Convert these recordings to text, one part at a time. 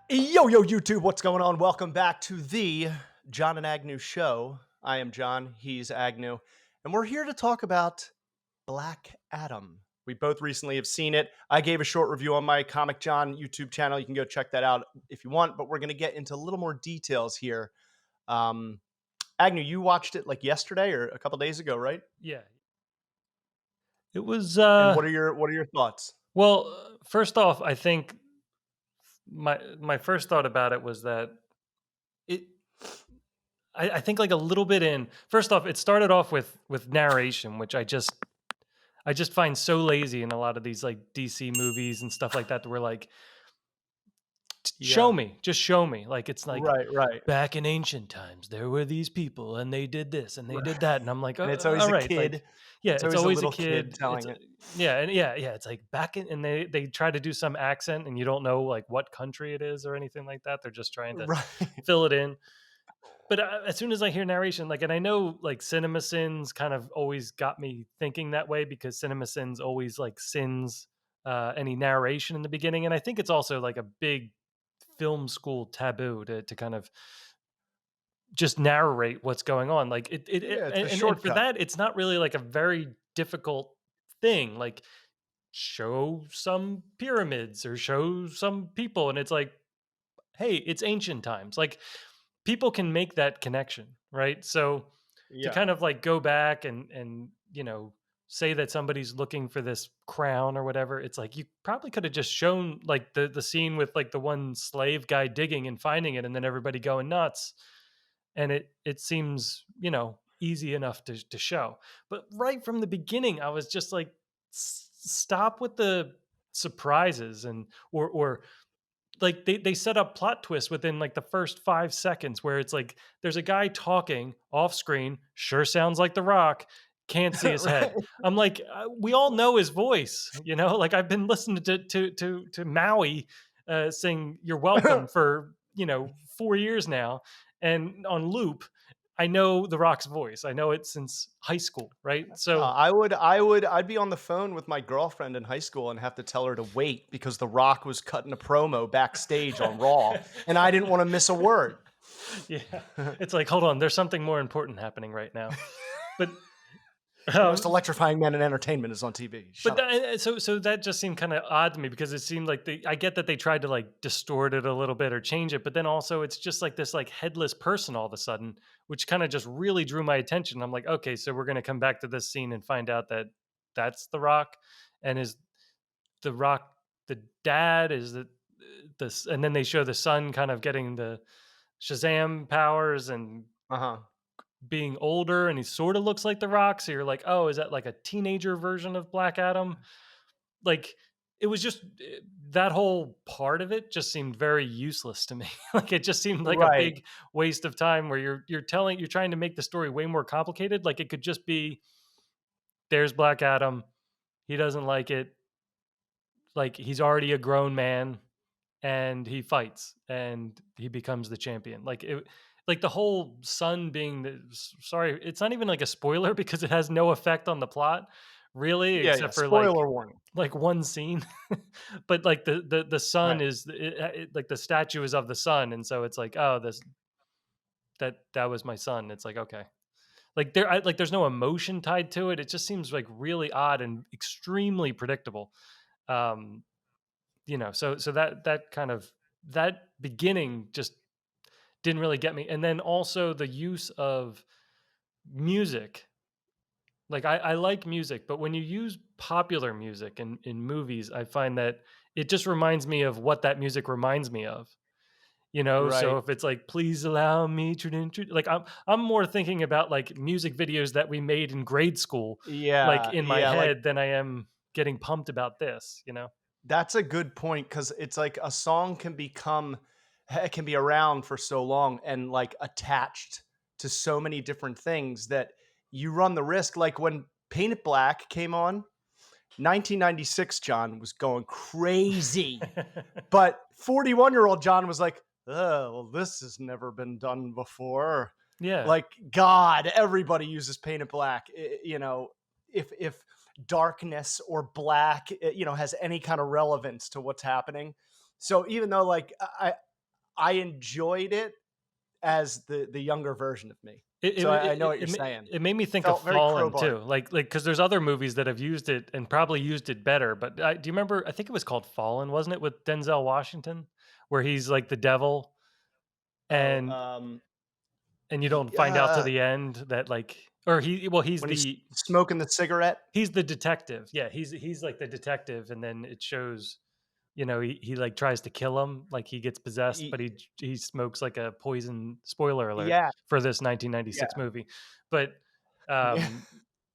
Yo, yo, YouTube, what's going on? Welcome back to the Jon and Agnew show. I am Jon, he's Agnew, and we're here to talk about Black Adam. We both recently have seen it. I gave a short review on my Comic John YouTube channel. You can go check that out if you want, but we're going to get into a little more details here. Um, Agnew, you watched it like yesterday or a couple days ago, right? Yeah. It was And what are your thoughts? first off, I think my first thought about it was that it I think like a little bit in first off, it started off with narration, which I just find so lazy in a lot of these like DC movies and stuff like that we're like, show Yeah, me, just show me. Like it's like right, right, back in ancient times, there were these people and they did this and they did that. And I'm like, and it's all always a right. Like, kid. yeah, It's it's always a always a little kid kid. telling it. Yeah. And yeah. It's like back in, and they try to do some accent and you don't know like what country it is or anything like that. They're just trying to Right. fill it in. But as soon as I hear narration, like, and I know like Cinema Sins kind of always got me thinking that way because Cinema Sins always like sins any narration in the beginning. And I think it's also like a big film school taboo to kind of just narrate what's going on. Like Yeah, it's a and for shortcut. that, it's not really like a very difficult thing. Like show some pyramids or show some people, and it's like, hey, it's ancient times. Like people can make that connection, right? So to Yeah. kind of like go back and say that somebody's looking for this crown or whatever, it's like you probably could have just shown like the scene with like the one slave guy digging and finding it and then everybody going nuts, and it seems easy enough to show. But right from the beginning I was just like, Stop with the surprises and or like they set up plot twists within like the first 5 seconds where it's like there's a guy talking off screen, sure sounds like The Rock, can't see his head. Right. I'm like, we all know his voice, like I've been listening to Maui sing "You're Welcome" for 4 years now, and on loop. I know The Rock's voice. I know it since high school, right? So I'd be on the phone with my girlfriend in high school and have to tell her to wait because The Rock was cutting a promo backstage on Raw, and I didn't want to miss a word. yeah, it's like, hold on, there's something more important happening right now. But The most um, electrifying man in entertainment is on TV. But Shut up. so that just seemed kind of odd to me because it seemed like I get that they tried to like distort it a little bit or change it, but then also it's just like this like headless person all of a sudden, which kind of just really drew my attention. I'm like, okay, so we're gonna come back to this scene and find out that that's The Rock, and is The Rock the dad? Is it this? And then they show the son kind of getting the Shazam powers and Uh-huh. being older, and he sort of looks like The Rock. So you're like, oh, is that like a teenager version of Black Adam? Like it was just that whole part of it just seemed very useless to me. Like it just seemed like a Right. big waste of time where you're trying to make the story way more complicated. Like it could just be, there's Black Adam, he doesn't like it, like he's already a grown man and he fights and he becomes the champion. Like the whole son being sorry, it's not even like a spoiler because it has no effect on the plot really, Yeah, yeah. except for like Spoiler warning. one scene. But like the sun Right. is like the statue is of the sun, and so it's like, oh, this that was my son. It's like, okay, like like there's no emotion tied to it. It just seems like really odd and extremely predictable. um so that kind of, that beginning just didn't really get me. And then also the use of music. Like I like music, but when you use popular music in movies, I find that it just reminds me of what that music reminds me of. So Right. if it's like, please allow me to like I'm more thinking about like music videos that we made in grade school, like Yeah, in my yeah. Like head, than I am getting pumped about this. that's a good point because it's like a song can become it can be around for so long and like attached to so many different things that you run the risk. Like when Paint It Black came on, 1996 John was going crazy. But 41-year-old John was like, oh, well, this has never been done before. Yeah. Like, God, everybody uses Paint It Black. If darkness or black, has any kind of relevance to what's happening. So even though, like, I enjoyed it as the younger version of me. It So it I it know what it you're ma saying. it made me think of Felt very Fallen crowbar. too, because there's other movies that have used it and probably used it better, but do you remember I think it was called Fallen, wasn't it, with Denzel Washington? Where he's like the devil Oh, and you don't find out to the end that, like or when he's smoking the cigarette. he's the detective. Yeah, he's like the detective, and then it shows, he like tries to kill him, like he gets possessed, but Y he smokes like a poison. Spoiler alert Yeah, for this 1996 yeah. movie, but Yeah.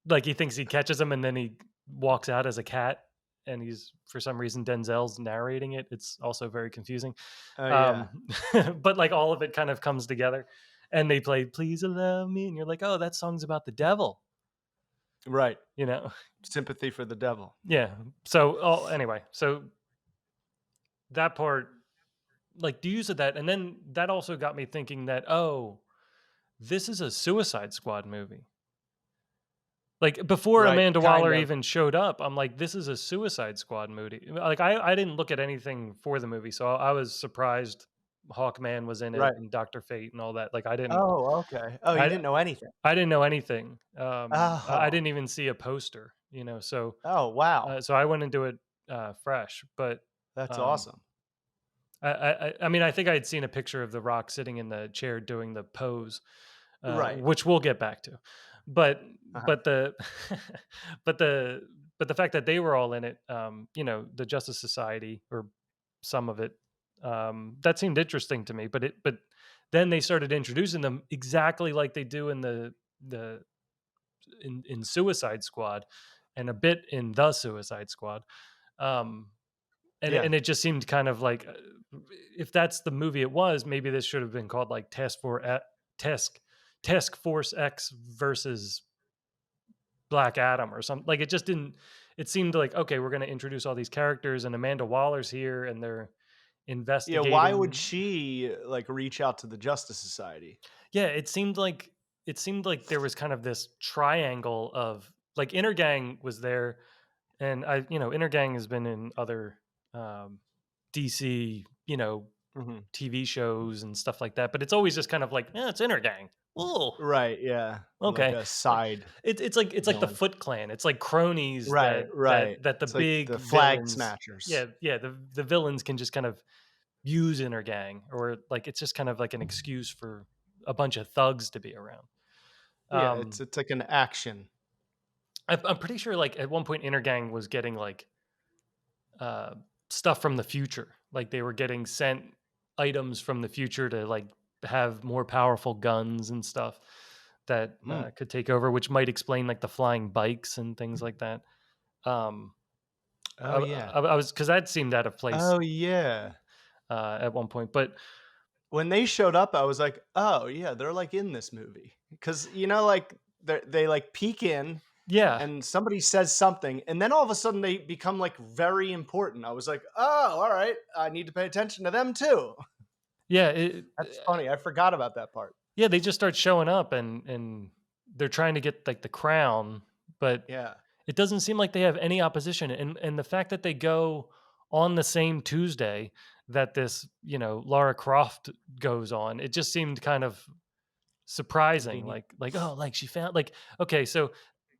like he thinks he catches him, and then he walks out as a cat, and he's for some reason Denzel's narrating it. It's also very confusing, Oh, yeah. um, but like all of it kind of comes together, and they play "Please Allow Me," and you're like, oh, that song's about the devil, Right. you know? Sympathy for the devil. Yeah. So, anyway, so that part, like the use of that, and then that also got me thinking that, oh, this is a Suicide Squad movie. Like before Right, Amanda kind Waller of. even showed up, I'm like, this is a Suicide Squad movie. Like I didn't look at anything for the movie, so I was surprised Hawkman was in it Right. and Doctor Fate and all that. Like I didn't, Oh, okay. Oh, you I, didn't know anything. I didn't know anything. I Oh. didn't even see a poster, so Oh, wow. so I went into it fresh, but That's um, awesome. I mean, I think I had seen a picture of The Rock sitting in the chair doing the pose, Right. which we'll get back to. But Uh-huh. but the but the fact that they were all in it, the Justice Society or some of it, that seemed interesting to me. But then they started introducing them exactly like they do in the in Suicide Squad, and a bit in the Suicide Squad. Um, Yeah. and it just seemed kind of like, if that's the movie it was, maybe this should have been called like Task Task Force X versus Black Adam or something. Like it just didn't. It seemed like, okay, we're going to introduce all these characters, and Amanda Waller's here, and they're Yeah, why would investigating. she, like, reach out to the Justice Society? Yeah, it seemed like there was kind of this triangle of like Intergang was there, and Intergang has been in other um, DC, Mhm. TV shows and stuff like that, but it's always just kind of like, yeah, it's Intergang. Oh, Right, yeah. Like okay. a side It's like the villain. Foot Clan. It's like cronies Right, right. that the It's like big the Flag villains. Smashers. Yeah, yeah. The villains can just kind of use Intergang, or like it's just kind of like an excuse for a bunch of thugs to be around. Yeah, it's Um, it's like an action. I'm pretty sure like at one point Intergang was getting like uh, stuff from the future. Like they were getting sent items from the future to like have more powerful guns and stuff that Mm. could take over, which might explain like the flying bikes and things like that. Um, Oh, yeah. I was because that seemed out of place Oh, yeah. at one point, but When they showed up, I was like, "Oh, yeah, they're, like, in this movie, because like, they, like, peek in, yeah, and somebody says something, and then all of a sudden they become, like, very important. I was like, "Oh, alright. I need to pay attention to them too." yeah, That's funny, I forgot about that part. yeah. They just start showing up, and they're trying to get like the crown, but Yeah. it doesn't seem like they have any opposition, and the fact that they go on the same Tuesday that this, Lara Croft goes on, it just seemed kind of surprising, Convenient. like, oh, like she found like, okay, so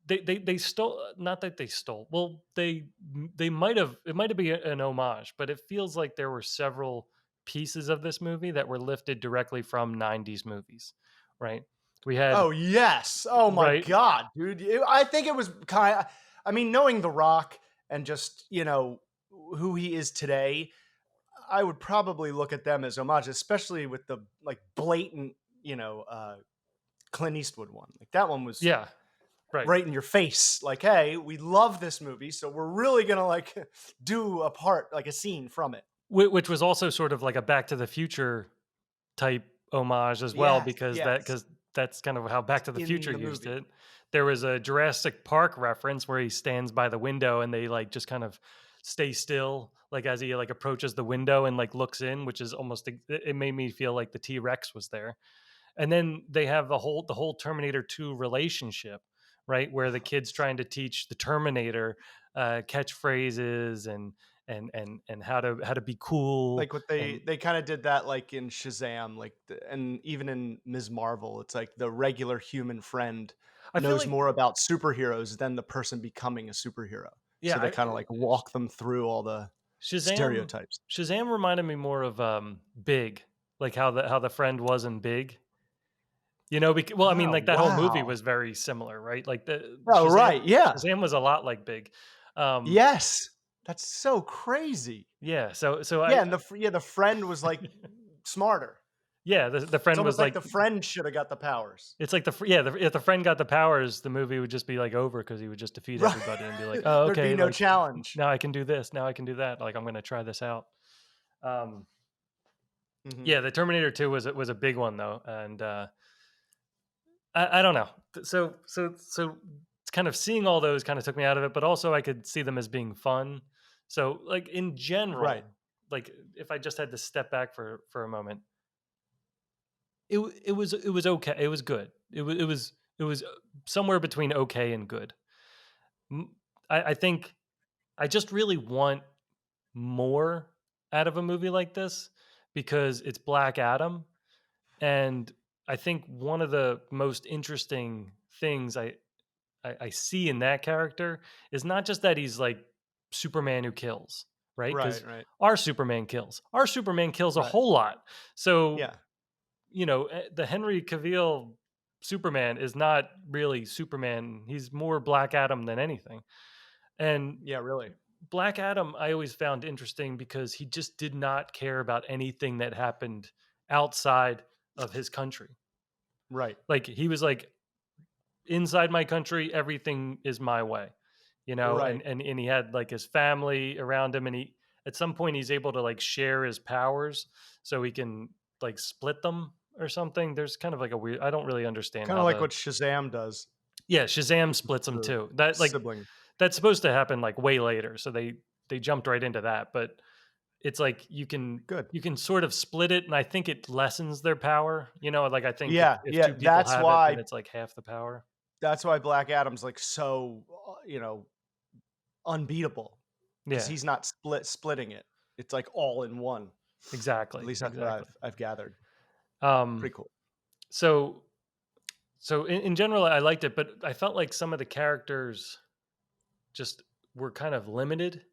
they stole, not that they stole, well, they might have, it might have been an homage, but it feels like there were several pieces of this movie that were lifted directly from 90s movies, right? We had Oh, yes. Oh my right. god, dude. I think it was kind. I mean, knowing The Rock and just, who he is today, I would probably look at them as homage, especially with the, like, blatant, Clint Eastwood one. Like, that one was Yeah, right. right in your face. Like, "Hey, we love this movie, so we're really gonna, like, do a part, like, a scene from it." Which was also sort of like a Back to the Future type homage as well, Yes, because yes. that's kind of how Back to the In Future the used movie. it. There was a Jurassic Park reference where he stands by the window and they like just kind of stay still, like as he like approaches the window and like looks in, which is almost it made me feel like the T-Rex was there. And then they have the whole Terminator 2 relationship, right? Where the kid's trying to teach the Terminator catchphrases, and how to be cool Like what and they kind of did that like in Shazam, like and even in Ms. Marvel, it's like the regular human friend I feel knows like more about superheroes than the person becoming a superhero. So yeah, they kind of like walk them through all the Shazam stereotypes. Shazam reminded me more of Big, like how the friend was in Big. You know, well, I mean, Oh, like that whole movie wow. was very similar, right? Like the Oh, right. Yeah. Shazam was a lot like Big. Um, Yes. That's so crazy. yeah, so Yeah, and the friend was like smarter. yeah, the It's friend almost was like like the friend should have got the powers. it's like if the friend got the powers, the movie would just be like over because he would just defeat Right. everybody and be like, oh, There'd be okay, no like challenge. now I can do this, now I can do that. Like I'm gonna try this out. Um, Mhm. yeah, the Terminator 2 was a big one though, and I don't know. So it's kind of seeing all those kind of took me out of it, but also I could see them as being fun. So like in Right. general, like if I just had to step back for a moment, it was okay. It was good. It was somewhere between okay and good. M- I think I just really want more out of a movie like this because it's Black Adam, and I think one of the most interesting things I see in that character is not just that he's like Superman who kills, right? Right, Because right, our Superman kills. Our Superman kills a right. whole lot. So, Yeah. the Henry Cavill Superman is not really Superman. He's more Black Adam than anything. And Yeah, really. Black Adam, I always found interesting because he just did not care about anything that happened outside of his country. Right. Like, he was like, inside my country, everything is my way, Right. and he had like his family around him, and he at some point he's able to like share his powers so he can like split them or something. There's kind of like a weird, I don't really understand Kinda how like the what Shazam does yeah, Shazam with splits them the too. That like sibling. that's supposed to happen like way later, so they jumped right into that, but it's like Good. you can sort of split it, and I think it lessens their power, like I think Yeah, if yeah, two people have it, then it's like half the power. that's why Black Adam's, like, so, unbeatable because Yeah, he's not splitting it. It's, like, all in one. At exactly, least that's what exactly. I've gathered. Um, Pretty cool. so in general, I liked it, but I felt like some of the characters just were kind of limited.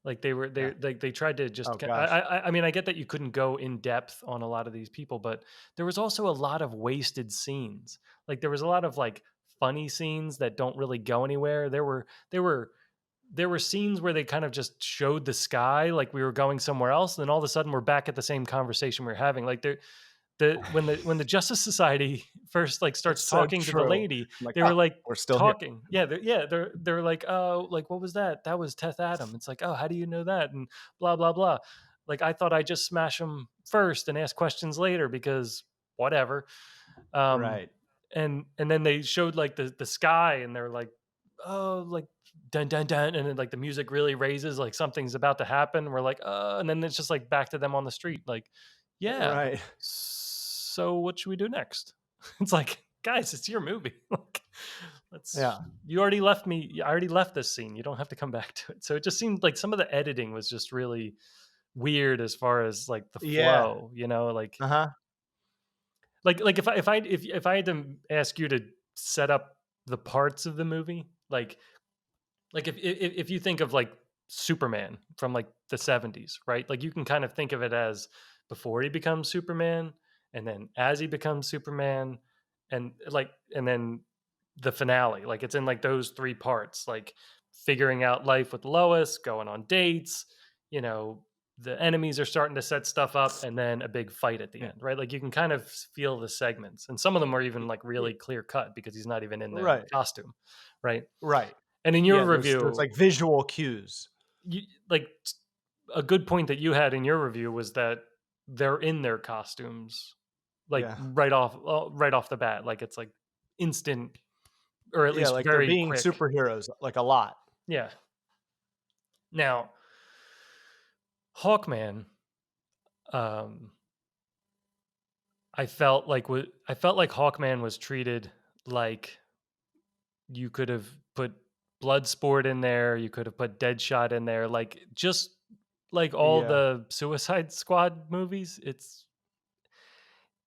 Like Yeah. they tried to Oh just. gosh. I mean, I get that you couldn't go in depth on a lot of these people, but there was also a lot of wasted scenes. Like there was a lot of like funny scenes that don't really go anywhere. There were scenes where they kind of just showed the sky like we were going somewhere else, and then all of a sudden we're back at the same conversation we were having. Like when the Justice Society first like starts It's so talking to the true. lady, I'm like, they "Oh, were like we're still here." talking. Yeah, they're like, oh, like what was that? That was Teth Adam. It's like, oh, how do you know that? And blah blah blah. Like I thought I just smash them first and ask questions later because whatever. Um, Right. and then they showed like the sky and they're like, oh, like dun dun dun, and then like the music really raises, like something's about to happen. We're like, and then it's just like back to them on the street, like, yeah. Right. So what should we do next? It's like, guys, it's your movie. Like, let's. Yeah. You already left me. I already left this scene. You don't have to come back to it. So it just seemed like some of the editing was just really weird as far as like the Yeah. flow. Uh-huh. Like if I had to ask you to set up the parts of the movie, like if you think of like Superman from like the 70s, right? Like you can kind of think of it as before he becomes Superman and then as he becomes Superman and then the finale. Like it's in like those three parts, like figuring out life with Lois, going on dates, you know, the enemies are starting to set stuff up and then a big fight at the Yeah. end, right? Like you can kind of feel the segments. And some of them are even Y like y really clear cut because he's not even in the Right. costume, right? Right. And in your Yeah, there's, review, like, visual cues. you, like a good point that you had in your review was that they're in their costumes, like Yeah. right off the bat, like it's like instant or at Yeah, least like, they're very being quick. superheroes, like, a lot. Yeah. Now, Hawkman, um, I felt like Hawkman was treated like you could have put Bloodsport in there, you could have put Deadshot in there, like just like all Yeah. the Suicide Squad movies.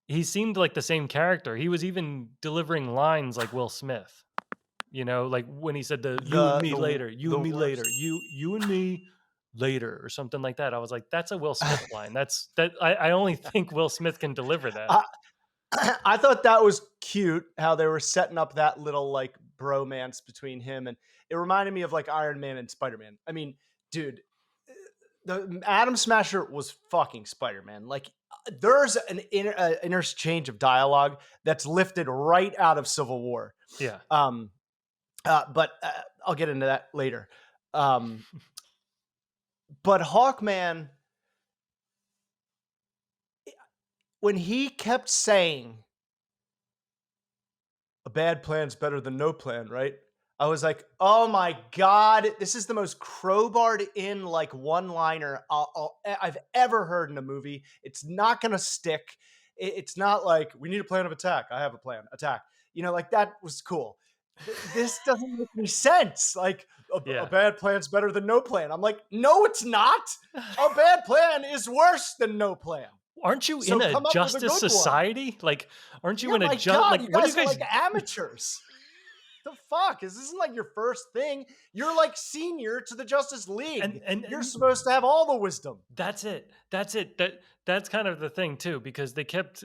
He seemed like the same character. He was even delivering lines like Will Smith. Like when he said the "you and me later, you and The me later, worst. you and me later" or something like that. I was like, "That's a Will Smith line." I only think Will Smith can deliver that. I I thought that was cute how they were setting up that little like bromance between him, and it reminded me of like Iron Man and Spider-Man. I mean, dude, the Atom Smasher was fucking Spider-Man. Like there's an interchange of dialogue that's lifted right out of Civil War. Yeah. Um, but I'll get into that later. Um, but Hawkman, when he kept saying a bad plan's better than no plan, right? I was like, oh my God, this is the most crowbarred in like one liner I've ever heard in a movie. It's not going to stick. It's not like we need a plan of attack. I have a plan, attack. Like that was cool. This doesn't make any sense. Like a Yeah. bad plan's better than no plan. I'm like, no, it's not. A bad plan is worse than no plan. Aren't you in So a come up with a justice good one. society? Like, aren't you Yeah, in a my just God, like you what do you guys are guys like amateurs. The fuck? This isn't like your first thing. You're like senior to the Justice and League. and You're and supposed to have all the wisdom. That's it. That's it. That's kind of the thing too, because they kept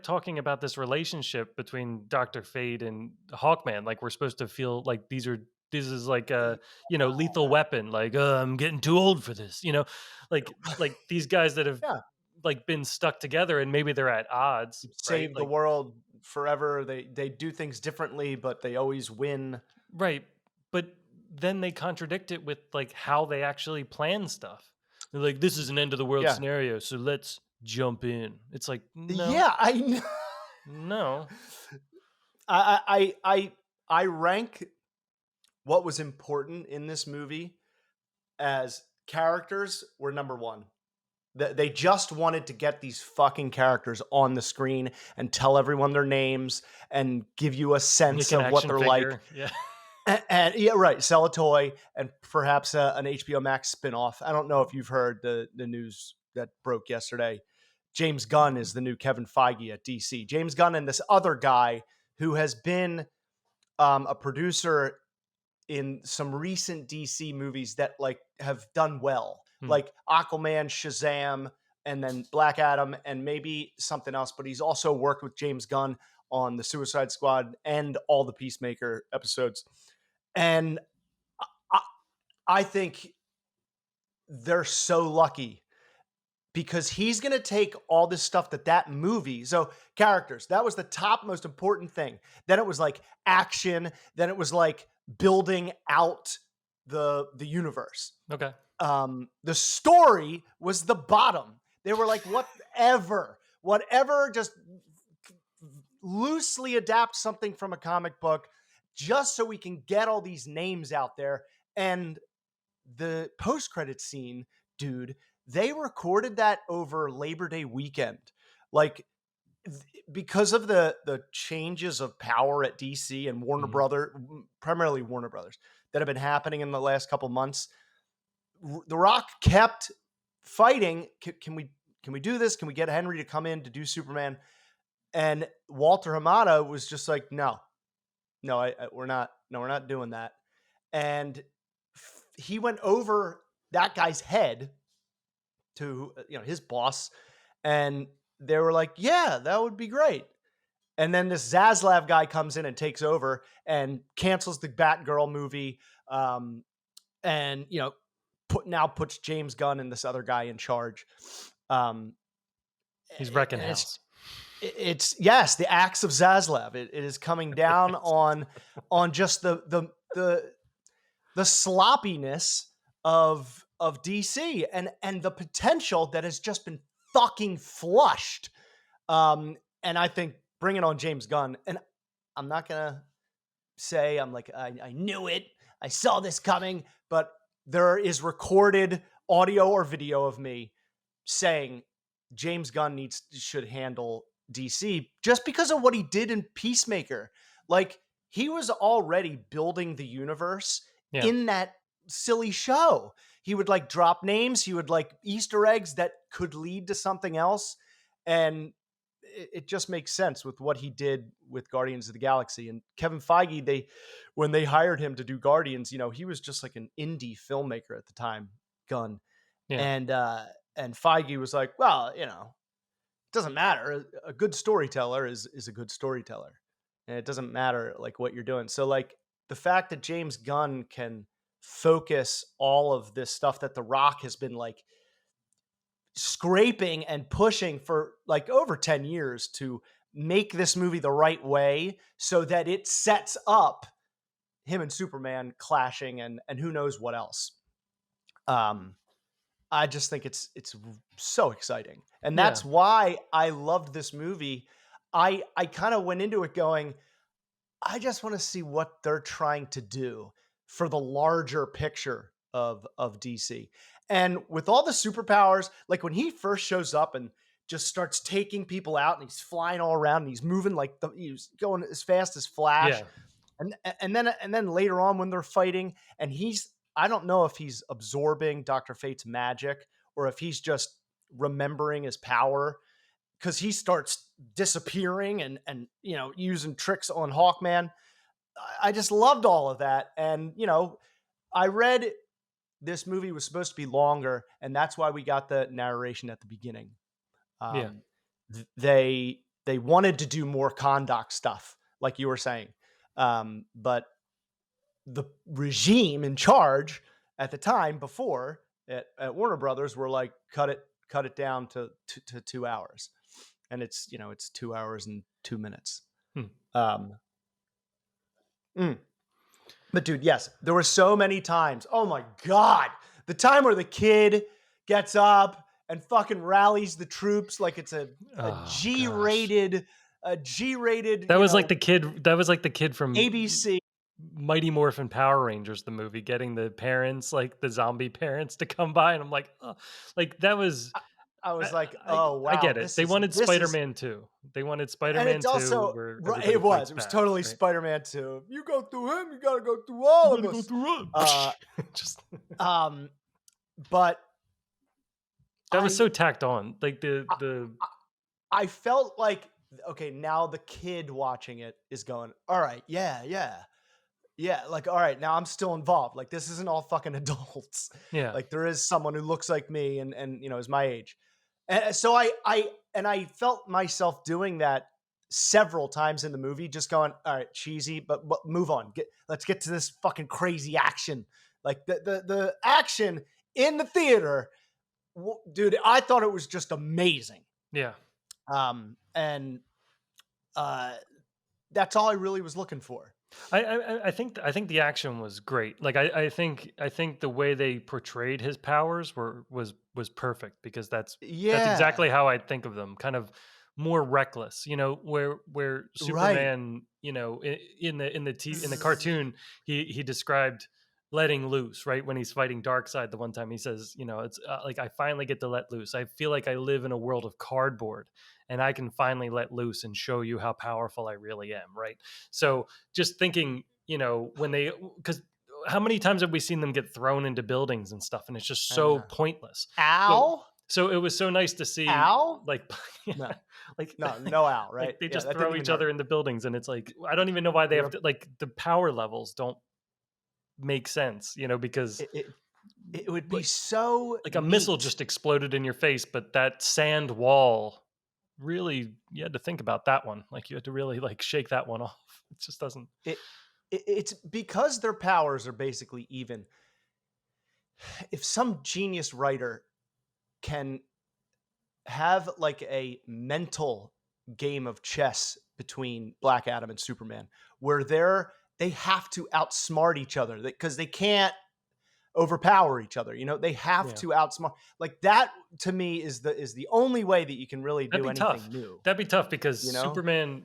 talking about this relationship between Doctor Fate and Hawkman. Like we're supposed to feel like this is like a lethal weapon. Like I'm getting too old for this. Like these guys that have Yeah, like been stuck together and maybe they're at odds, right? save the Like world forever. They do things differently, but they always win. right, but then they contradict it with like how they actually plan stuff. They're like, this is an end of the world Yeah, scenario, so let's jump in. It's like, no, yeah. I know. no. I rank what was important in this movie as characters were number one. They just wanted to get these fucking characters on the screen and tell everyone their names and give you a Make sense an of what action they're like. figure. Yeah. And yeah, right, sell a toy and perhaps an HBO Max spinoff. I don't know if you've heard the news that broke yesterday. James Gunn is the new Kevin Feige at DC. James Gunn and this other guy who has been a producer in some recent DC movies that like have done well, Hmm. like Aquaman, Shazam, and then Black Adam, and maybe something else. But he's also worked with James Gunn on the Suicide Squad and all the Peacemaker episodes. And I, I think they're so lucky because he's going to take all this stuff that movie, so characters, that was the top most important thing. Then it was like action. Then it was like building out the universe. Okay. The story was the bottom. They were like, whatever, just loosely adapt something from a comic book just so we can get all these names out there. And the post-credit scene, dude, they recorded that over Labor Day weekend. Like because of the changes of power at DC and Warner Mhm. Brother, primarily Warner Brothers, that have been happening in the last couple months, The Rock kept fighting. Can we do this? Can we get Henry to come in to do Superman? And Walter Hamada was just like, no, no, we're not. No, we're not doing that. And he went over that guy's head to his boss, and they were like, yeah, that would be great. And then this Zaslav guy comes in and takes over and cancels the Batgirl movie, and puts James Gunn and this other guy in charge. Um, He's wrecking and house. it's yes, the axe of Zaslav. It is coming down on just the sloppiness of DC and the potential that has just been fucking flushed. And I think bringing on James Gunn, and I'm not gonna say I'm like I knew it, I saw this coming, but there is recorded audio or video of me saying James Gunn should handle DC just because of what he did in Peacemaker. Like he was already building the universe Yeah. in that silly show. He would like drop names, he would like Easter eggs that could lead to something else. And it just makes sense with what he did with Guardians of the Galaxy. And Kevin Feige, when they hired him to do Guardians, he was just like an indie filmmaker at the time, Gunn. Yeah. And Feige was like, well, it doesn't matter. A good storyteller is a good storyteller. And it doesn't matter like what you're doing. So like the fact that James Gunn can focus all of this stuff that The Rock has been like scraping and pushing for like over 10 years to make this movie the right way so that it sets up him and Superman clashing and who knows what else. Um I just think it's so exciting. And Yeah. that's why I loved this movie. I kind of went into it going, I just want to see what they're trying to do for the larger picture of DC. And with all the superpowers, like when he first shows up and just starts taking people out and he's flying all around and he's moving like he's going as fast as Flash. Yeah. And then later on when they're fighting and I don't know if he's absorbing Dr. Fate's magic or if he's just remembering his power because he starts disappearing and using tricks on Hawkman. I just loved all of that. And I read this movie was supposed to be longer, and that's why we got the narration at the beginning. Yeah. Um, they wanted to do more Kondak stuff, like you were saying, but the regime in charge at the time before at Warner Brothers were like, cut it down to 2 hours, and it's 2 hours and 2 minutes. Hmm. Um, But dude, yes, there were so many times. Oh my god, the time where the kid gets up and fucking rallies the troops like it's a Oh gosh. G-rated, a G-rated, That was like the kid. That was like the kid from ABC. Mighty Morphin Power Rangers, the movie, getting the parents, like the zombie parents, to come by, and I'm like, oh, like that was. I I, was like, I oh I wow, get it. They wanted this Spider is Man 2. They wanted Spider and Man it's 2, also where right. everybody It fights was back, totally right? Spider-Man 2. You go through him, you gotta go through You all of gotta go us. through it. Uh, Just um, but that was I so tacked on. Like the I felt like okay, now the kid watching it is going, all right, yeah, yeah, yeah. Like, all right, now I'm still involved. Like, this isn't all fucking adults. yeah. Like, there is someone who looks like me and is my age. And so I felt myself doing that several times in the movie, just going, all right, cheesy, but move on. Let's get to this fucking crazy action. Like the action in the theater, dude. I thought it was just amazing. Yeah. And uh, that's all I really was looking for. I think the action was great. Like I think the way they portrayed his powers was perfect, because that's Yeah, exactly how I think of them. Kind of more reckless, where right. Superman, in the Zzz. cartoon, he described letting loose, right? When he's fighting Darkseid the one time, he says, it's like, I finally get to let loose. I feel like I live in a world of cardboard, and I can finally let loose and show you how powerful I really am, right? So just thinking, because how many times have we seen them get thrown into buildings and stuff, and it's just I so know. pointless. So, Ow, so it was so nice to see, ow. like, yeah, No, like, no ow. like Right? they Yeah, just that didn't throw even each hurt. other into buildings, and it's like, I don't even know why they have Yep. to, like, the power levels don't make sense, because It, it it would be like so like a missile neat. just exploded in your face, but that sand wall, really, you had to think about that one. Like, you had to really, like, shake that one off. It just doesn't. It's because their powers are basically even. If some genius writer can have like a mental game of chess between Black Adam and Superman where they have to outsmart each other because they can't overpower each other. They have Yeah. to outsmart like that. To me, is the only way that you can really That'd do be tough. anything new. That'd be tough, because You know?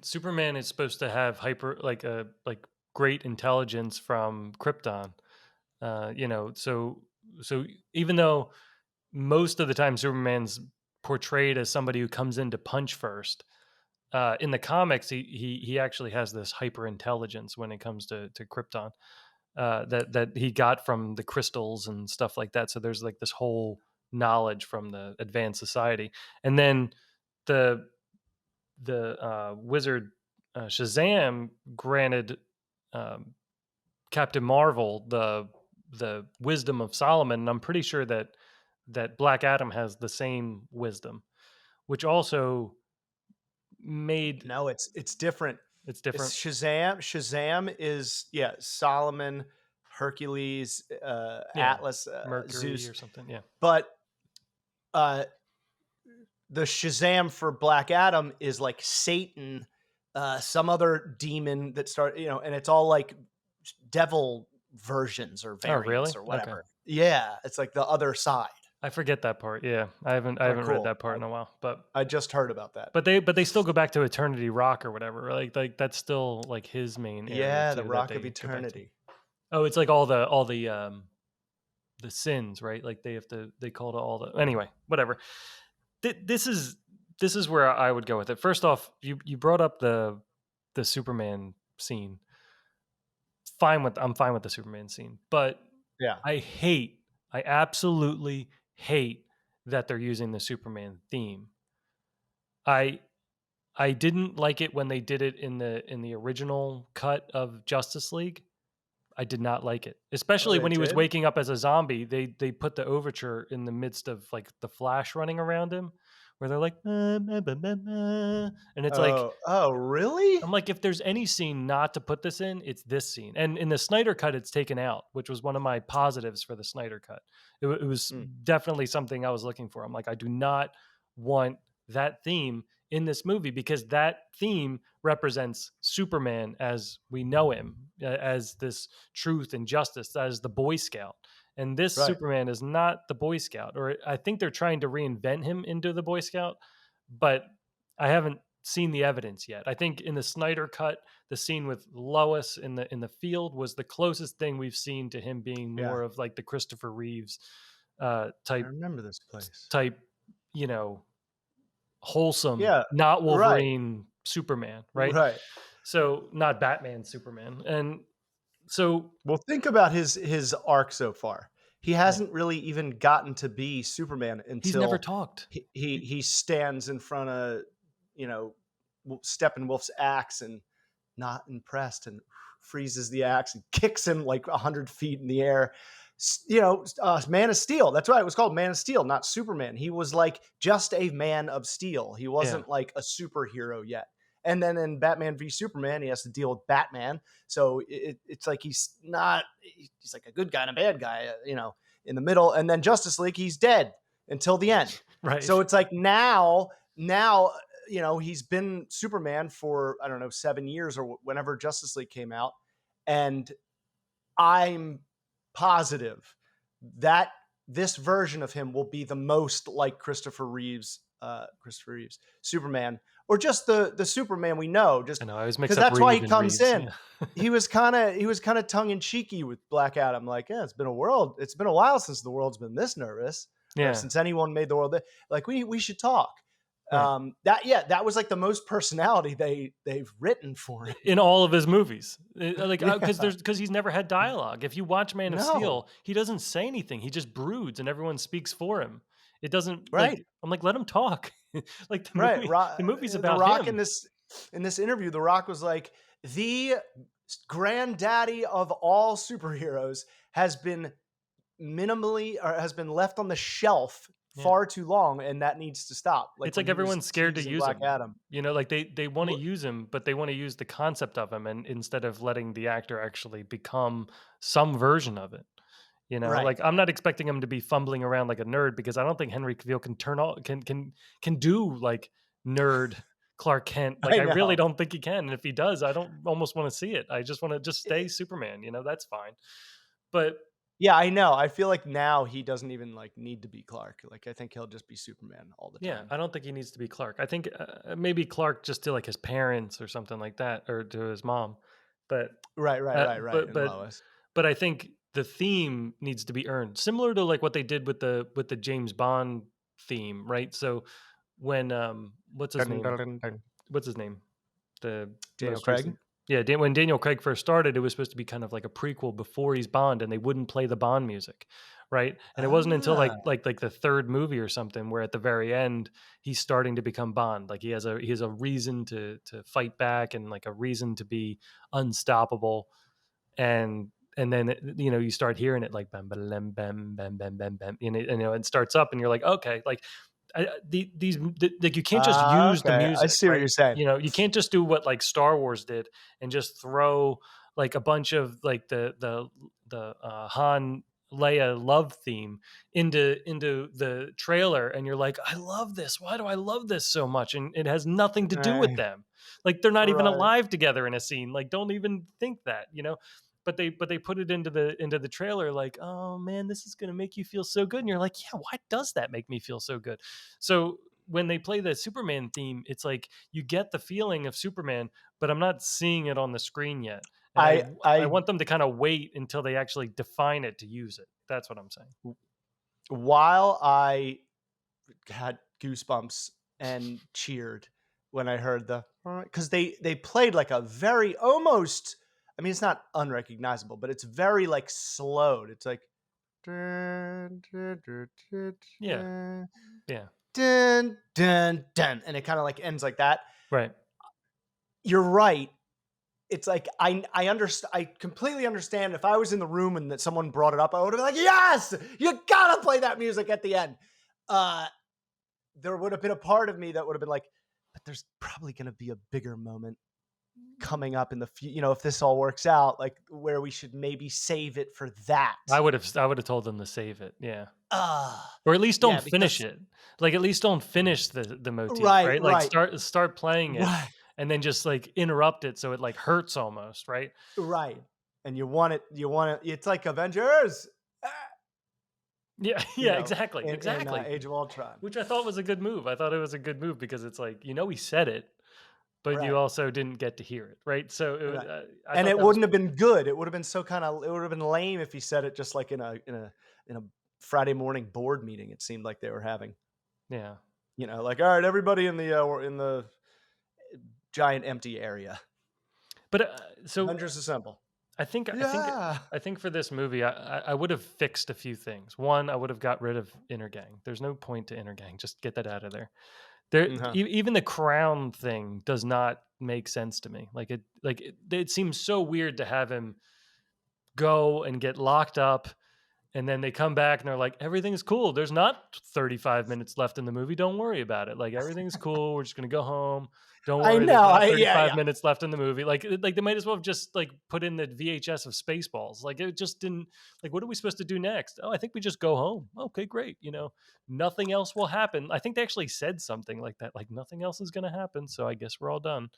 Superman is supposed to have like great intelligence from Krypton. So even though most of the time Superman's portrayed as somebody who comes in to punch first, in the comics he actually has this hyper intelligence when it comes to Krypton. that he got from the crystals and stuff like that. So there's like this whole knowledge from the advanced society, and then the wizard Shazam granted um, Captain Marvel the wisdom of Solomon, and I'm pretty sure that Black Adam has the same wisdom, which also made No, it's different. it's It's different. Shazam. Shazam is, yeah, Solomon, Hercules, Yeah, Atlas, Mercury Zeus, or something. Yeah. but uh, the Shazam for Black Adam is like Satan, some other demon that start, and it's all like devil versions or Oh, variants really? or Okay. whatever. Yeah, it's like the other side. I forget that part. Yeah, I Oh, haven't read cool. that part in a while, I just heard about that. but they still go back to Eternity Rock or whatever. Like that's still like his main area Yeah, the too that Rock of they go back to. Eternity. Oh, it's like all the sins, right? Like they have to they call it all the anyway, whatever. This is where I would go with it. First off, you brought up the Superman scene. I'm fine with the Superman scene, but Yeah. I absolutely hate that they're using the Superman theme. I I didn't like it when they did it in the original cut of Justice League. I did not like it, Oh, especially they when he was did? waking up as a zombie. They put the overture in the midst of like the Flash running around him, where they're like, and it's like Oh, really? I'm like, if there's any scene not to put this in, it's this scene. And in the Snyder cut, it's taken out, which was one of my positives for the Snyder cut. It was Mm, definitely something I was looking for. I'm like, I do not want that theme in this movie because that theme represents Superman as we know him, as this truth and justice, as the Boy Scout. And this right. Superman is not the Boy Scout, or I think they're trying to reinvent him into the Boy Scout, but I haven't seen the evidence yet. I think in the Snyder cut, the scene with Lois in the field was the closest thing we've seen to him being Yeah. more of like the Christopher Reeves I type remember this place. type, you know, wholesome, Yeah, not right, Wolverine Superman, right? right. So not Batman Superman. And so Well, think about his arc so far. He yeah, hasn't really even gotten to be Superman he's never until talked. he stands in front of, Steppenwolf's axe and not impressed and freezes the axe and kicks him like 100 feet in the air. Man of Steel. That's why it was called Man of Steel, not Superman. He was like just a man of steel. He Yeah. wasn't like a superhero yet. And then in Batman v Superman, he has to deal with Batman. So it's like he's not, he's like a good guy and a bad guy, in the middle. And then Justice League, he's dead until the end. Right. So it's like now, he's been Superman for, I don't know, 7 years or whenever Justice League came out. And I'm positive that this version of him will be the most like Christopher Reeves Superman, or just the Superman we know, I just know. I always mix because up that's why he Reeve and comes Reeves. in. Yeah. He was kind of tongue in cheeky with Black Adam, like, yeah, it's been a while since the world's been this nervous, or Yeah. since anyone made the world like we should talk. Right. That was like the most personality they've written for him. In all of his movies. Like because Yeah, there's because he's never had dialogue. If you watch Man of no, Steel, he doesn't say anything. He just broods and everyone speaks for him. It doesn't like right. I'm like, let him talk. Like Right. the movie's The about Rock him. in this interview, The Rock was like, the granddaddy of all superheroes has been has been left on the shelf Yeah. far too long, and that needs to stop. Like It's when like he was everyone's scared to teasing use Black him. Adam. You know, like they want to Wh- use him, but they want to use the concept of him and instead of letting the actor actually become some version of it. You know, Right. like I'm not expecting him to be fumbling around like a nerd because I don't think Henry Cavill can turn all can do like nerd Clark Kent. Like I I really know. don't think he can. And if he does, I don't almost want to see it. I just want to just stay Superman. You know, that's fine. But Yeah, I know. I feel like now he doesn't even like need to be Clark. Like I think he'll just be Superman all the yeah, time. I don't think he needs to be Clark. I think maybe Clark just to like his parents or something like that, or to his mom. But Right, right, uh, right, right. but And but Lois. but I think the theme needs to be earned, similar to like what they did with the James Bond theme, right? So when what's his Dun, name? dun, dun, dun. What's his name? The Daniel most Craig. recent. Yeah, when Daniel Craig first started, it was supposed to be kind of like a prequel before he's Bond, and they wouldn't play the Bond music, right? And it wasn't until Ah, like the third movie or something where at the very end he's starting to become Bond. Like he has a reason to fight back and like a reason to be unstoppable. And then you start hearing it like bam bam bam bam bam bam bam, it starts up, and you're like, okay, like like you can't just use the okay. I music, see what right? you're saying. You can't just do what like Star Wars did and just throw like a bunch of like the Han Leia love theme into the trailer, and you're like, I love this. Why do I love this so much? And it has nothing to do with Right. them. Like they're not even Right. alive together in a scene. Like don't even think that. But they put it into the trailer like, oh man, this is gonna make you feel so good, and you're like, yeah, why does that make me feel so good? So when they play the Superman theme, it's like you get the feeling of Superman, but I'm not seeing it on the screen yet, and I I I I want them to kind of wait until they actually define it to use it. That's what I'm saying. while I had goosebumps and cheered when I heard the because they played like a very almost. I mean, it's not unrecognizable, but it's very like slowed. It's like dun, dun, dun, dun, Yeah, dun, yeah, dun, dun, dun, and it kind of like ends like that. right. You're right. It's like I understand. I completely understand. If I was in the room and that someone brought it up, I would have been like, "Yes, you gotta play that music at the end." Uh, there would have been a part of me that would have been like, "But there's probably going to be a bigger moment coming up in the future. If this all works out, like where we should maybe save it for that." I would have told them to save it. Yeah. Ah, Or at least don't yeah, finish because it. Like, at least don't finish the motif, right, right? Like, right, start playing it right, and then just, like, interrupt it so it, like, hurts almost, right? right, and you want it. You want it. It's like Avengers. ah, Yeah, You yeah, know, exactly, in exactly. Age of Ultron. Which I thought was a good move. I thought it was a good move because it's like, he said it, but you Right. also didn't get to hear it, right? So, it was, Right. I And thought it that was wouldn't have been good. It would have been so kinda it would have been lame if he said it just like in a Friday morning board meeting it seemed like they were having. yeah. Like, "All right, everybody in the giant empty area. But, so Avengers assemble." I think Yeah. I think for this movie, I would have fixed a few things. One, I would have got rid of Intergang. There's no point to Intergang. Just get that out of there. Uh-huh. Even the crown thing does not make sense to me. It seems so weird to have him go and get locked up, and then they come back and they're like, everything's cool. There's not 35 minutes left in the movie. Don't worry about it. Like everything's cool. We're just gonna go home. Don't I worry. There's know. not Yeah, 35 yeah. minutes left in the movie. Like they might as well have just like put in the VHS of Spaceballs. Like it just didn't. Like what are we supposed to do next? Oh, I think we just go home. Okay, great. Nothing else will happen. I think they actually said something like that. Like nothing else is gonna happen. So I guess we're all done.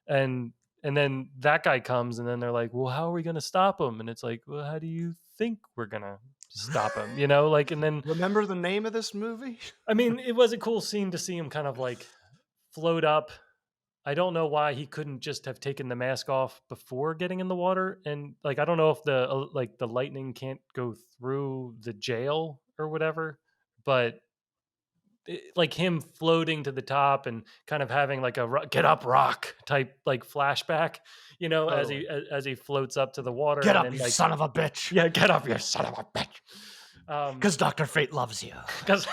And and then that guy comes, and then they're like, well, how are we going to stop him? And it's like, well, how do you think we're going to stop him? And then, Remember the name of this movie? I mean, it was a cool scene to see him kind of like float up. I don't know why he couldn't just have taken the mask off before getting in the water. And like, I don't know if the lightning can't go through the jail or whatever, but like him floating to the top and kind of having like a get up rock type like flashback, as Totally. he floats up to the water, Get and up, then you like, son of a bitch. yeah, get up, you son of a bitch. Because Dr. Fate loves you. Because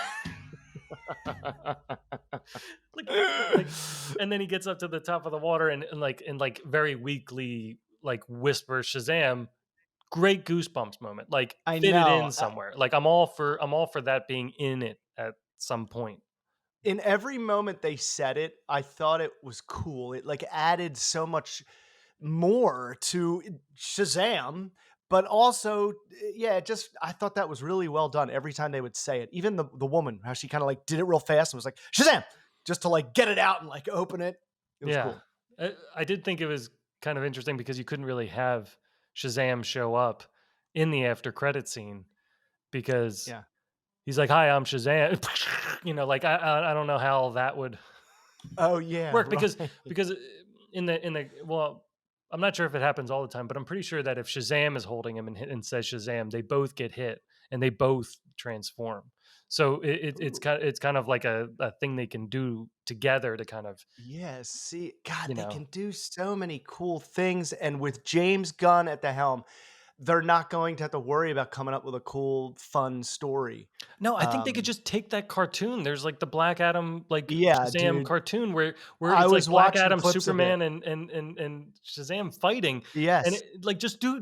like and then he gets up to the top of the water, and very weakly like whispers Shazam. Great goosebumps moment. Like I fit it know. in somewhere. Like I'm all for that being in it at some point. In every moment they said it, I thought it was cool. It like added so much more to Shazam, but also, yeah, it just I thought that was really well done every time they would say it. Even the woman, how she kind of like did it real fast and was like Shazam, just to like get it out and like open it. It was Yeah. cool. I did think it was kind of interesting because you couldn't really have Shazam show up in the after credit scene because Yeah. he's like, "Hi, I'm Shazam." Like I don't know how that would Oh yeah. work because Right. because in the well, I'm not sure if it happens all the time, but I'm pretty sure that if Shazam is holding him and says Shazam, they both get hit, and they both transform. So Ooh. it's kind of like a thing they can do together to kind of, Yes, see, God, you they know. can do so many cool things, and with James Gunn at the helm, they're not going to have to worry about coming up with a cool, fun story. No, I think they could Um, just take that cartoon. There's like the Black Adam, like yeah, Shazam dude, cartoon where I it's like was Black watching Adam, clips of it. Superman, and Shazam fighting, and Yes, like just do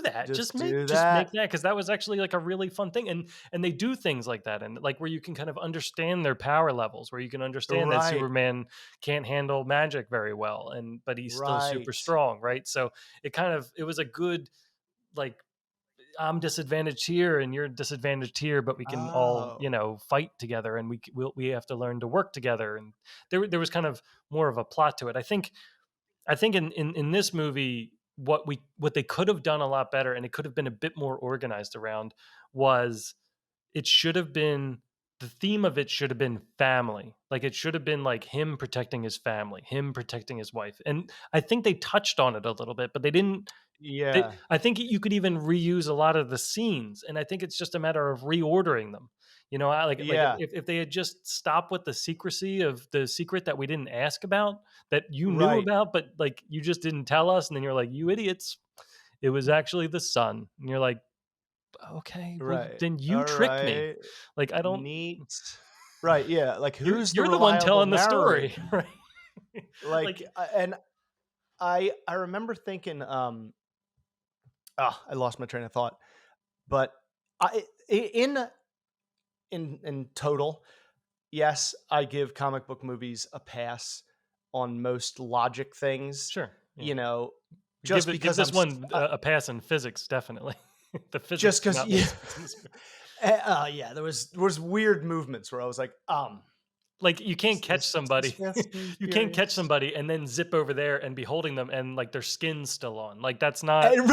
that. just do Just make that. that, because that was actually like a really fun thing. And they do things like that, and like where you can kind of understand their power levels, where you can understand that Right, Superman can't handle magic very well, and but he's still super right. strong, right? So it was a good, like, I'm disadvantaged here and you're disadvantaged here, but we can all, Oh, fight together, and we have to learn to work together. And there was kind of more of a plot to it. I think in this movie, what they could have done a lot better, and it could have been a bit more organized around, was it should have been the theme of it should have been family. Like, it should have been like him protecting his family, him protecting his wife. And I think they touched on it a little bit, but they didn't. yeah, I think you could even reuse a lot of the scenes, and I think it's just a matter of reordering them. Like yeah, if they had just stopped with the secrecy of the secret that we didn't ask about, that you knew right, about, but like you just didn't tell us, and then you're like, you idiots, it was actually the sun, and you're like, okay, well right. then you tricked me. Alright, Like, I don't. neat. Right, yeah, like, who's the You're the one reliable telling the story, narrator? right? Like, Like, and I remember thinking, I lost my train of thought, but in total, yes, I give comic book movies a pass on most logic things, sure, yeah. you know, Give just it give because this one a pass in physics, definitely. The physics just do because not make yeah, sense in this movie. yeah, there was weird movements where I was like, Like, you can't "Is catch this somebody. Fast and You can't catch Furious?" somebody and then zip over there and be holding them, and, like, their skin's still on. Like, that's not, And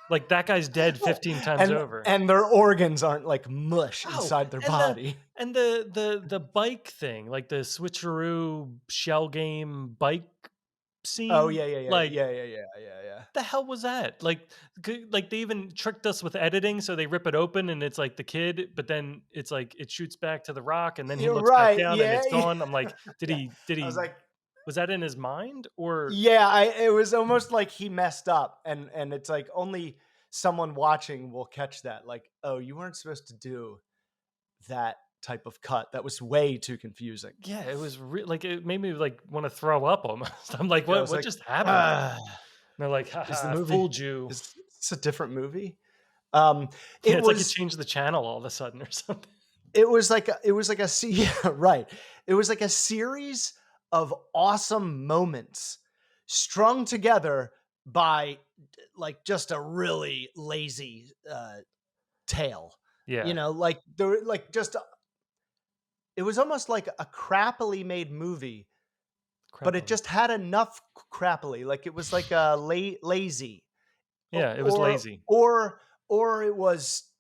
like, that guy's dead 15 times and over. and their organs aren't like mush Oh, inside their and body. the bike thing, like, the switcheroo shell game bike Oh, scene, yeah, yeah, yeah, like, yeah, yeah, yeah, yeah, yeah. the hell was that? Like, they even tricked us with editing, so they rip it open and it's like the kid, but then it's like it shoots back to the rock and then he You're looks back right, down and yeah, it's yeah. gone. I'm like, Yeah. did I was he like, was that in his mind, or yeah, I it was almost like he messed up, and it's like only someone watching will catch that, like, "Oh, you weren't supposed to do that type of cut. That was way too confusing." yeah, it was like it made me like want to throw up almost. I'm like, I was what like, just happened? "Ah, And they're like, is the haha, I movie fooled you. is this a different movie?" Um, Yeah, it it's like it was changed the channel all of a sudden or something. yeah, right. It was like a series of awesome moments strung together by like just a really lazy tale. You Yeah, know, like there were like just it was almost like a crappily made movie, but it crappily. just had enough crappily. Like it was like lazy Yeah, it was or lazy. or it was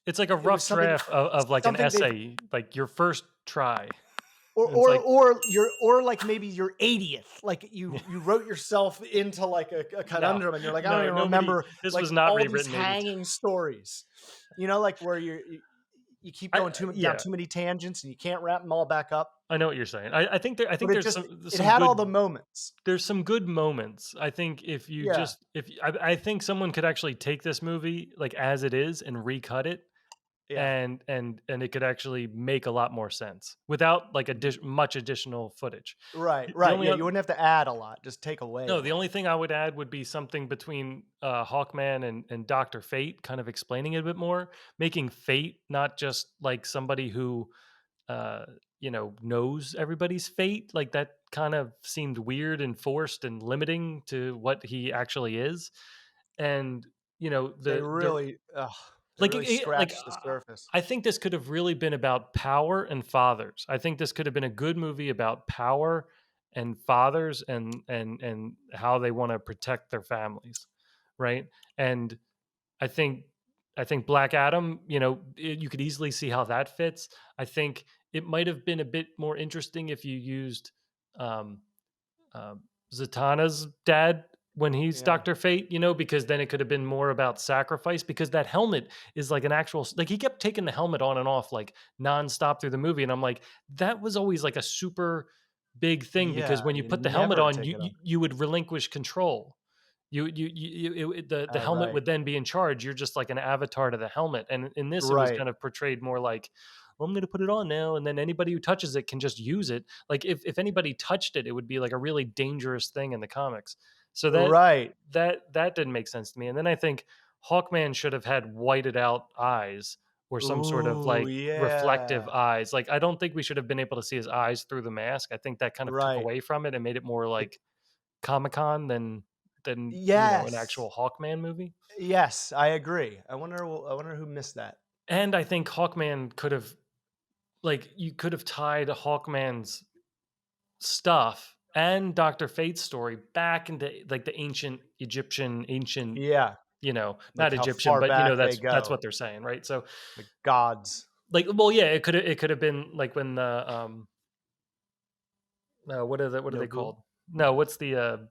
It's like a it was rough draft of like an something they've essay, like your first try. or And it's or like, or you're or like maybe your 80th, like yeah. you wrote yourself into like a No, conundrum and you're like, I don't no, even nobody. remember This like was not all these rewritten 80. hanging stories. You know, like where you keep going down Yeah, too many tangents and you can't wrap them all back up. I know what you're saying. I But think it there's just it some had all the good moments. moments. I think if you Yeah, just if I think someone could actually take this movie like as it is and recut it, yeah. and it could actually make a lot more sense without like much additional footage. Right, The right. only Yeah, you oth- wouldn't have to add a lot, just take away a no, the lot. only thing I would add would be something between Hawkman and Doctor Fate, kind of explaining it a bit more, making Fate not just like somebody who uh, knows everybody's fate. Like, that kind of seemed weird and forced and limiting to what he actually is. And They the really they like really scratched the surface. I think this could have really been about power and fathers. I think this could have been a good movie about power and fathers, and how they want to protect their families, right? And I think Black Adam, you could easily see how that fits. I think it might have been a bit more interesting if you used um, Zatanna's dad when he's Yeah. Dr. Fate, because then it could have been more about sacrifice because that helmet is like an actual like he kept taking the helmet on and off like nonstop through the movie. And I'm like, that was always like a super big thing because Yeah, when you you put the helmet never on, take you it you, off. you would relinquish control. The helmet Right. would then be in charge. You're just like an avatar to the helmet. And in this, it was Right. kind of portrayed more like, well, I'm going to put it on now, and then anybody who touches it can just use it. Like if anybody touched it, it would be like a really dangerous thing in the comics. So Right. that didn't make sense to me. And then I think Hawkman should have had whited out eyes or some sort of Ooh, like reflective yeah. eyes. Like I don't think we should have been able to see his eyes through the mask. I think that kind of took Right. away from it and made it more like Comic-Con than an Yes. actual Hawkman movie. Yes, I agree. I wonder who missed that. And I think Hawkman could have like you could have tied Hawkman's stuff and Dr. Fate's story back into like the ancient Egyptian, Yeah, like not how Egyptian, far but back they that's go, what they're saying, right? So like gods. like well, yeah, it could have been like when the what are they Nobu? called? No, what's the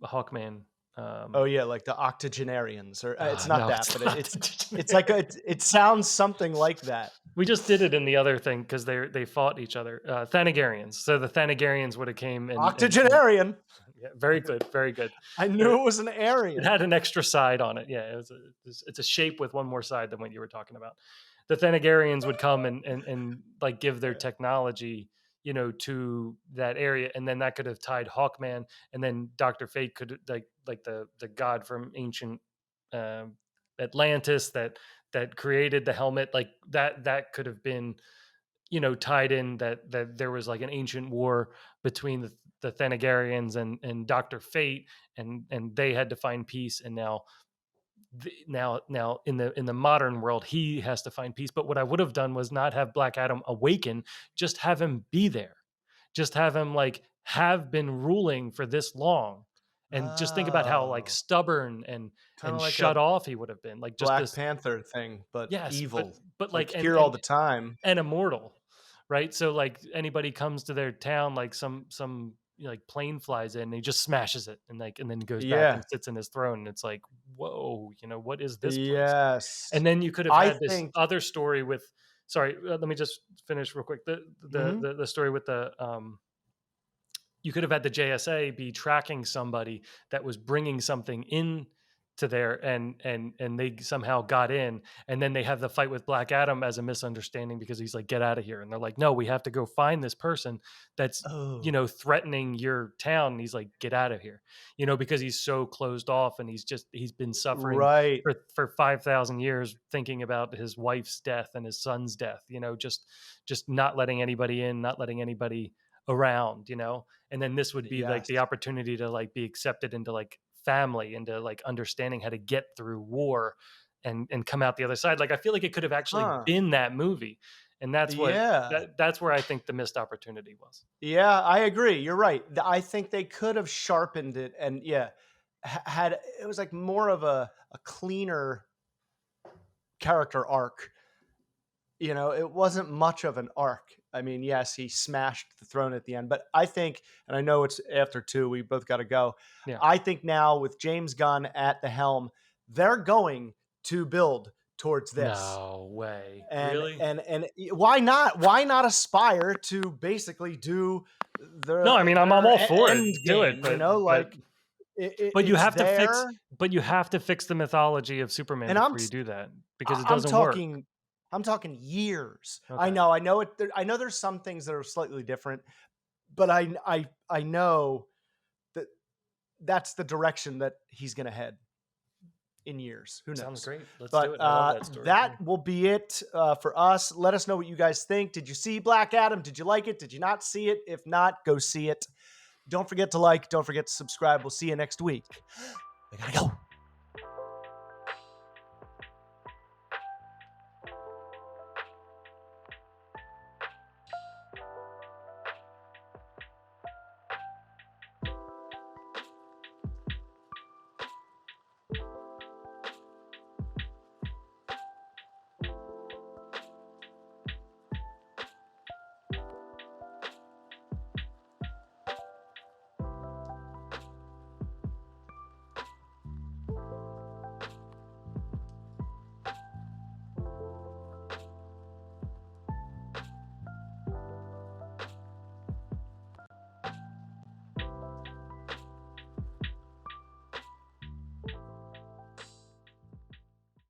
Hawkman? Oh, Um yeah, like the octogenarians, or it's not no, that, it's but not it's like it sounds something like that. We just did it in the other thing because they fought each other. Thanagarians. So the Thanagarians would have came and Octogenarian. yeah, very good, very good. I Uh, knew it was an It Aryan. had an extra side on it. Yeah, it's a shape with one more side than what you were talking about. The Thanagarians would come and like give their Yeah. technology, to that area, and then that could have tied Hawkman, and then Doctor Fate could like the god from ancient um, Atlantis that created the helmet, like that could have been tied in that there was like an ancient war between the Thanagarians and Doctor Fate, and they had to find peace, and now in the modern world he has to find peace. But what I would have done was not have Black Adam awaken, just have him be there, just have him like have been ruling for this long, and just think about how like Oh, stubborn and kind of like shut a off he would have been, like just Black this. Panther thing, but Yes, evil, but like like here all the time. and immortal, right? So like anybody comes to their town, like some like plane flies in, and he just smashes it, and then he goes back and Yeah. sits in his throne, and it's like, whoa, what is this place? Yes. And then you could have I had this think other story with. Sorry, let me just finish real quick. Mhm. The story with the you could have had the JSA be tracking somebody that was bringing something in to there, and they somehow got in, and then they have the fight with Black Adam as a misunderstanding because he's like, get out of here, and they're like, no, we have to go find this person that's Oh, threatening your town, and he's like, get out of here, because he's so closed off, and he's been suffering right. for 5,000 years thinking about his wife's death and his son's death, just not letting anybody in, not letting anybody around, and then this would be like Yes. the opportunity to like be accepted into like family, into like understanding how to get through war and come out the other side. Like I feel like it could have actually Huh. been that movie, and Yeah. that's where I think the missed opportunity was. Yeah, I agree. You're right. I think they could have sharpened it, and yeah, had it was like more of a cleaner character arc. It wasn't much of an arc. I mean, yes, he smashed the throne at the end, but I think, and I know it's after two, we both got to go. Yeah. I think now with James Gunn at the helm, they're going to build towards this. No way. And Really? and why not? Why not aspire to basically do No, I mean I'm their all for it. end Do it, game? but Like but you it's have to there, fix the mythology of Superman and before you do that because it I'm doesn't work. talking years. I Okay. know, I know it. I know there's some things that are slightly different, but I know that that's the direction that he's going to head in years. Who Sounds knows? great. Let's do But it. I love that story. that will be it for us. Let us know what you guys think. Did you see Black Adam? Did you like it? Did you not see it? If not, go see it. Don't forget to like. Don't forget to subscribe. We'll see you next week. I gotta go.